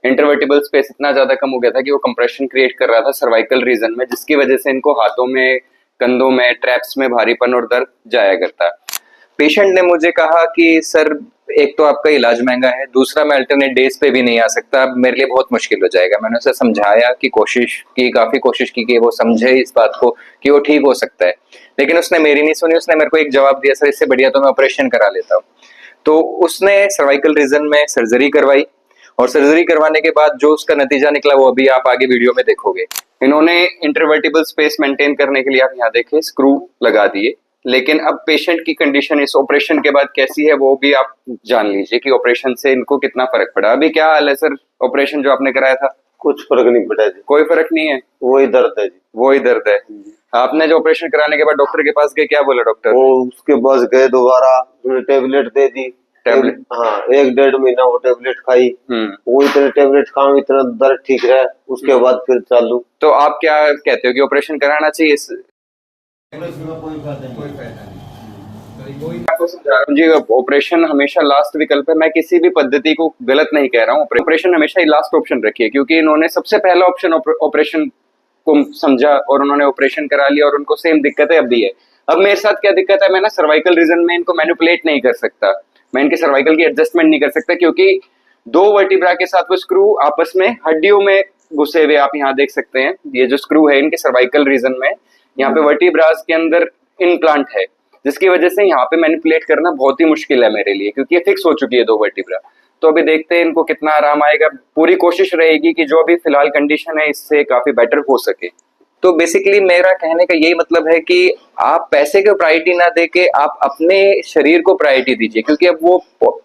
Intervertebral space इतना ज्यादा कम हो गया था कि वो कंप्रेशन क्रिएट कर रहा था सर्वाइकल रीजन में, जिसकी वजह से इनको हाथों में, कंधों में, ट्रैप्स में भारीपन और दर्द जाया करता। पेशेंट ने मुझे कहा कि सर एक तो आपका इलाज महंगा है, दूसरा मैं अल्टरनेट डेज पे भी नहीं आ सकता, मेरे लिए बहुत मुश्किल हो जाएगा। मैंने उसे समझाया कि काफी कोशिश की कि वो समझे इस बात को कि वो ठीक हो सकता है, लेकिन उसने मेरी नहीं सुनी। उसने मेरे को एक जवाब दिया, सर इससे बढ़िया तो मैं ऑपरेशन करा लेता हूँ। तो उसने सर्वाइकल रीजन में सर्जरी करवाई, और सर्जरी करवाने के बाद जो उसका नतीजा निकला वो अभी आप आगे वीडियो में देखोगे। इन्होंने इंटरवर्टिबल स्पेस मेंटेन करने के लिए, आप यहाँ देखिए, स्क्रू लगा दिए, लेकिन अब पेशेंट की कंडीशन इस ऑपरेशन के बाद कैसी है वो भी आप जान लीजिए कि ऑपरेशन से इनको कितना फर्क पड़ा। अभी क्या हाल है सर, ऑपरेशन जो आपने कराया था? कुछ फर्क नहीं पड़ा जी। कोई फर्क नहीं है? वही दर्द है जी। वही दर्द है। आपने जो ऑपरेशन कराने के बाद डॉक्टर के पास गए, क्या बोला डॉक्टर? वो उसके पास गए दोबारा, टेबलेट दे दी। टेबलेट? हाँ, 1-1.5 महीना वो टेबलेट खाई। वो इतने टेबलेट खाऊं इतना दर्द ठीक रहा, उसके बाद फिर चालू। तो आप क्या कहते हो कि ऑपरेशन कराना चाहिए? आपको समझा रहा हूँ जी, ऑपरेशन हमेशा लास्ट विकल्प है। मैं किसी भी पद्धति को गलत नहीं कह रहा हूँ, ऑपरेशन हमेशा ही लास्ट ऑप्शन रखिए, क्योंकि इन्होंने सबसे पहला ऑप्शन ऑपरेशन को समझा और उन्होंने ऑपरेशन करा लिया, और उनको सेम दिक्कत है अब भी है। अब मेरे साथ क्या दिक्कत है, मैं ना सर्वाइकल रीजन में इनको मैनिपुलेट नहीं कर सकता, मैं इनके सर्वाइकल की एडजस्टमेंट नहीं कर सकता, क्योंकि दो वर्टिब्रा के साथ वो स्क्रू आपस में हड्डियों में घुसे हुए, आप यहाँ देख सकते हैं। ये जो स्क्रू है इनके सर्वाइकल रीजन में, यहाँ पे वर्टिब्रास के अंदर इम्प्लांट है, जिसकी वजह से यहाँ पे मैनिपुलेट करना बहुत ही मुश्किल है मेरे लिए, क्योंकि ये फिक्स हो चुकी है दो वर्टिब्रा। तो अभी देखते हैं इनको कितना आराम आएगा। पूरी कोशिश रहेगी कि जो अभी फिलहाल कंडीशन है इससे काफी बेटर हो सके। तो बेसिकली मेरा कहने का यही मतलब है कि आप पैसे को प्रायोरिटी ना देके आप अपने शरीर को प्रायोरिटी दीजिए, क्योंकि अब वो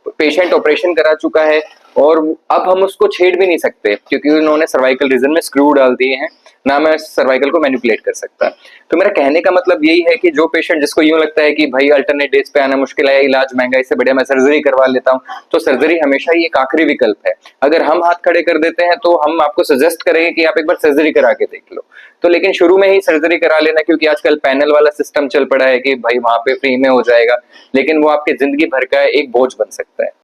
पेशेंट ऑपरेशन करा चुका है और अब हम उसको छेड़ भी नहीं सकते, क्योंकि उन्होंने सर्वाइकल रीजन में स्क्रू डाल दिए हैं, ना मैं सर्वाइकल को मैनिपुलेट कर सकता। तो मेरा कहने का मतलब यही है कि जो पेशेंट जिसको यूं लगता है कि भाई अल्टरनेट डेज पे आना मुश्किल है, इलाज महंगा, इससे बढ़िया मैं सर्जरी करवा लेता हूं, तो सर्जरी हमेशा ही एक आखिरी विकल्प है। अगर हम हाथ खड़े कर देते हैं तो हम आपको सजेस्ट करेंगे कि आप एक बार सर्जरी करा के देख लो, तो लेकिन शुरू में ही सर्जरी करा लेना, क्योंकि आजकल पैनल वाला सिस्टम चल पड़ा है कि भाई वहां पे फ्री में हो जाएगा, लेकिन वो आपके जिंदगी भर का एक बोझ बन सकता है।